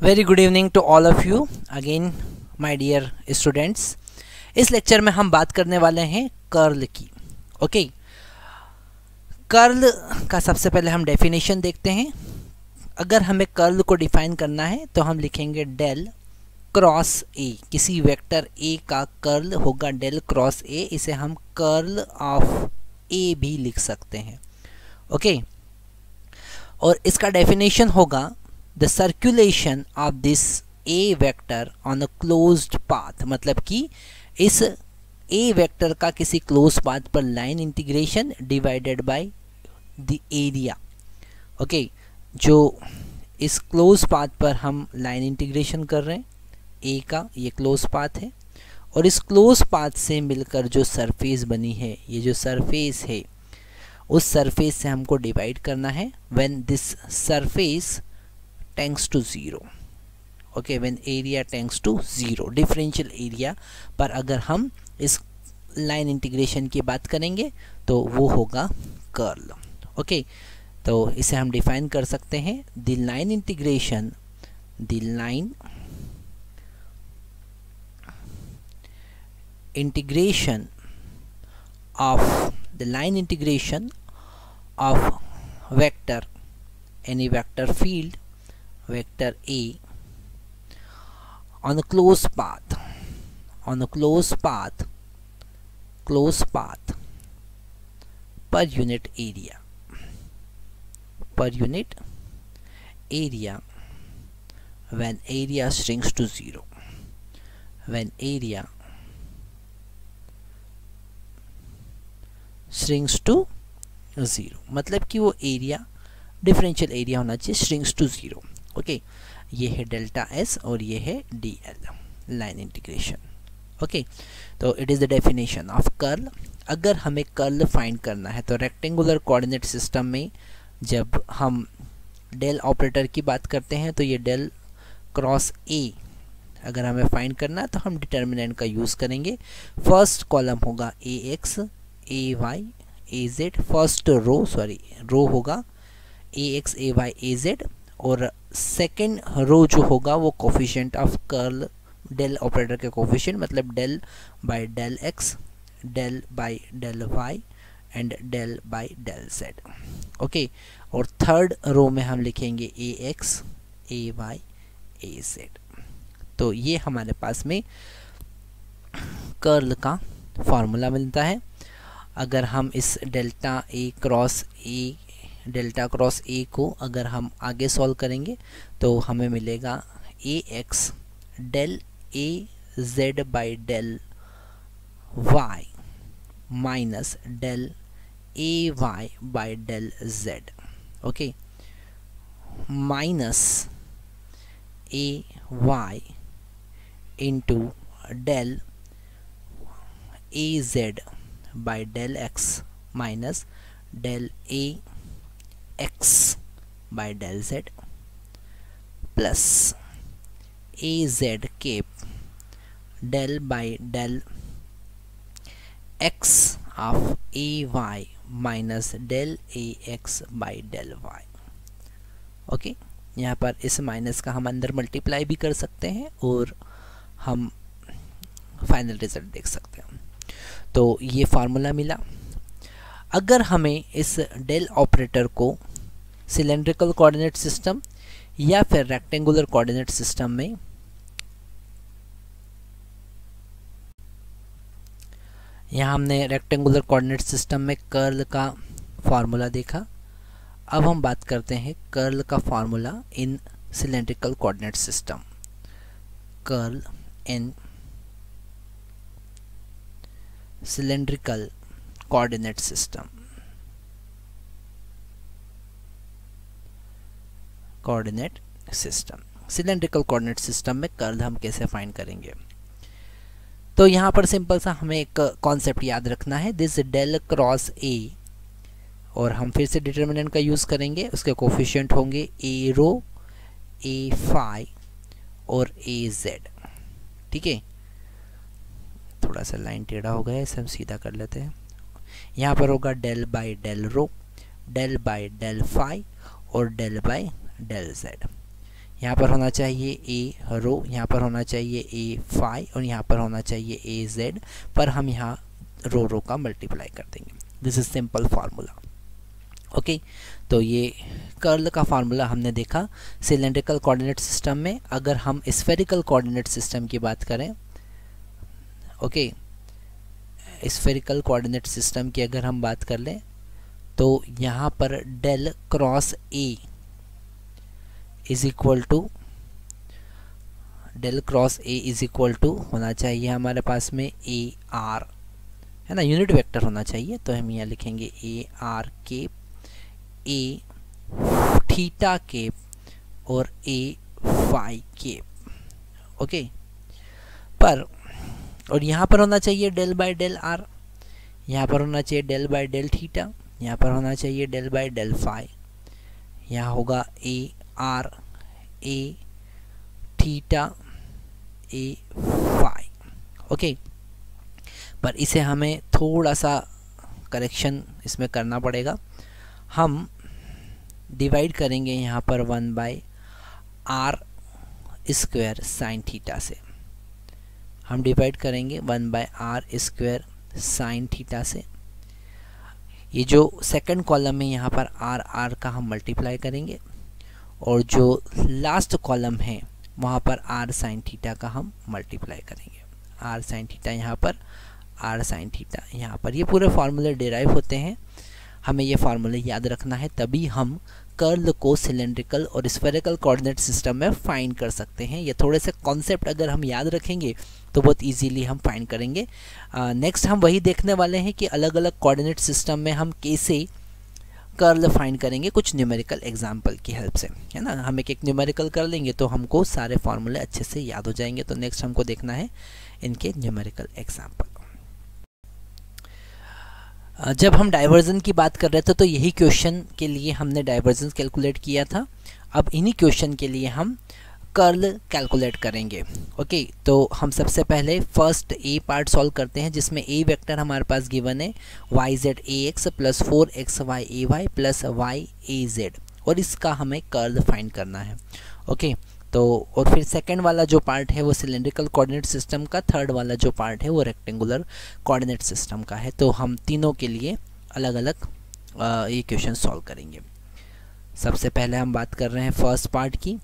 Very good evening to all of you again my dear students. इस lecture में हम बात करने वाले हैं कर्ल की। ओके, कर्ल का सबसे पहले हम डेफिनेशन देखते हैं। अगर हमें कर्ल को डिफाइन करना है तो हम लिखेंगे डेल क्रॉस ए। किसी वेक्टर ए का कर्ल होगा डेल क्रॉस ए। इसे हम कर्ल ऑफ ए भी लिख सकते हैं। ओके, और इसका डेफिनेशन होगा the circulation of this A vector on a closed path. मतलब कि इस ए वेक्टर का किसी क्लोज पाथ पर line integration divided by the area. Okay, जो इस क्लोज पाथ पर हम लाइन इंटीग्रेशन कर रहे हैं ए का, ये क्लोज पाथ है, और इस क्लोज पाथ से मिलकर जो सरफेस बनी है, ये जो सरफेस है, उस सरफेस से हमको डिवाइड करना है when this surface tends to zero. Okay, when area tends to zero, differential area पर अगर हम इस लाइन इंटीग्रेशन की बात करेंगे तो वो होगा कर्ल। ओके, तो इसे हम डिफाइन कर सकते हैं the line integration, the line integration of the line integration of vector, any vector field, vector A on a closed path, on a closed path per unit area, when area shrinks to zero, when area shrinks to zero, मतलब कि वो area differential area होना चाहिए, shrinks to zero. Okay, ये है delta S और ये है d l, line integration. Okay, तो it is the definition of curl. अगर हमें कर्ल फाइंड करना है तो रेक्टेंगुलर कोऑर्डिनेट सिस्टम में जब हम डेल ऑपरेटर की बात करते हैं तो ये डेल क्रॉस ए अगर हमें फाइंड करना है तो हम डिटर्मिनेंट का यूज़ करेंगे। फर्स्ट कॉलम होगा A X, A Y, A Z, first row होगा A X, A Y, A Z, और सेकेंड रो जो होगा वो coefficient of curl del operator के कोफिशिएंट, मतलब del by del X, del by del Y and del by del Z. Okay, और third row में हम लिखेंगे A X, A Y, A Z. तो ये हमारे पास में कर्ल का फॉर्मूला मिलता है। अगर हम इस डेल्टा क्रॉस ए को अगर हम आगे सॉल्व करेंगे तो हमें मिलेगा a x del a z by del y minus del a y by del Z. Okay, minus a y into del a z by del x minus del a x by del z plus a z cape del by del x of a y minus del a x by del y। Okay, यहाँ पर इस minus का हम अंदर multiply भी कर सकते हैं और हम फाइनल रिजल्ट देख सकते हैं। तो ये फार्मूला मिला। अगर हमें इस डेल ऑपरेटर को सिलेंड्रिकल कोऑर्डिनेट सिस्टम या फिर रेक्टेंगुलर कोऑर्डिनेट सिस्टम में, यहाँ हमने रेक्टेंगुलर कोऑर्डिनेट सिस्टम में कर्ल का फार्मूला देखा। अब हम बात करते हैं कर्ल का फार्मूला इन सिलेंड्रिकल कोऑर्डिनेट सिस्टम। कर्ल इन cylindrical coordinate system, cylindrical coordinate system में कर्ल हम कैसे फाइंड करेंगे? तो यहाँ पर सिंपल सा हमें एक कॉन्सेप्ट याद रखना है, दिस डेल क्रॉस ए, और हम फिर से डिटर्मिनेंट का यूज़ करेंगे। उसके कोफिशिएंट होंगे ए रो, ए फाई और ए जेड। ठीक है, थोड़ा सा लाइन टेढ़ा हो गया है, इसे हम सीधा कर लेते हैं। यहाँ पर होगा del by del rho, del by del phi और डेल बाय डेल जेड। यहाँ पर होना चाहिए ए रो, यहाँ पर होना चाहिए ए फाई और यहाँ पर होना चाहिए ए जेड, पर हम यहाँ रो रो का मल्टीप्लाई कर देंगे। This is simple formula. Okay, तो ये कर्ल का फार्मूला हमने देखा सिलेंड्रिकल कोऑर्डिनेट सिस्टम में। अगर हम स्फेरिकल कोऑर्डिनेट सिस्टम की बात करें, ओके, स्फेरिकल कोऑर्डिनेट सिस्टम की अगर हम बात कर लें तो यहाँ पर del cross A is equal to होना चाहिए हमारे पास में ए आर, है ना, यूनिट वेक्टर होना चाहिए। तो हम यहाँ लिखेंगे A R cap, A theta cap और ए फाई केप। ओके, पर और यहाँ पर होना चाहिए डेल बाय डेल आर, यहाँ पर होना चाहिए डेल बाय डेल थीटा, यहाँ पर होना चाहिए डेल बाय डेल फाई, यहाँ होगा A R A theta A phi. Okay, पर इसे हमें थोड़ा सा करेक्शन इसमें करना पड़ेगा। हम डिवाइड करेंगे यहाँ पर 1 by R square sine theta से, हम डिवाइड करेंगे 1 by R square sine theta से। ये जो सेकंड कॉलम है यहाँ पर आर आर का हम मल्टीप्लाई करेंगे और जो लास्ट कॉलम है वहाँ पर आर साइन थीटा का हम मल्टीप्लाई करेंगे। आर साइन थीटा यहाँ पर, आर साइन थीटा यहाँ पर। ये पूरे फार्मूले डिराइव होते हैं, हमें ये फार्मूले याद रखना है, तभी हम कर्ल को सिलेंड्रिकल और स्फेरिकल कोऑर्डिनेट सिस्टम में फाइंड कर सकते हैं। ये थोड़े से कॉन्सेप्ट अगर हम याद रखेंगे तो बहुत इजीली हम फाइंड करेंगे। नेक्स्ट हम वही देखने वाले हैं कि अलग अलग कोऑर्डिनेट सिस्टम में हम कैसे कर्ल फाइंड करेंगे, कुछ न्यूमेरिकल एग्जाम्पल की हेल्प से, है ना। हम एक न्यूमेरिकल कर लेंगे तो हमको सारे फार्मूले अच्छे से याद हो जाएंगे। तो नेक्स्ट हमको देखना है इनके न्यूमेरिकल एग्जाम्पल। जब हम डाइवर्जन की बात कर रहे थे तो यही क्वेश्चन के लिए हमने डाइवर्जेंस कैलकुलेट किया था। अब इन्हीं क्वेश्चन के लिए हम कर्ल कैलकुलेट करेंगे। ओके, तो हम सबसे पहले फर्स्ट ए पार्ट सॉल्व करते हैं, जिसमें ए वेक्टर हमारे पास गिवन है Y Z A X plus 4x Y A Y plus Y A Z, और इसका हमें कर्ल फाइंड करना है। ओके, तो और फिर सेकंड वाला जो पार्ट है वो सिलेंड्रिकल कोऑर्डिनेट सिस्टम का, थर्ड वाला जो पार्ट है वो रेक्टेंगुलर कोऑर्डिनेट सिस्टम का है। तो हम तीनों के लिए अलग अलग ये क्वेश्चन सॉल्व करेंगे। सबसे पहले हम बात कर रहे हैं फर्स्ट पार्ट की।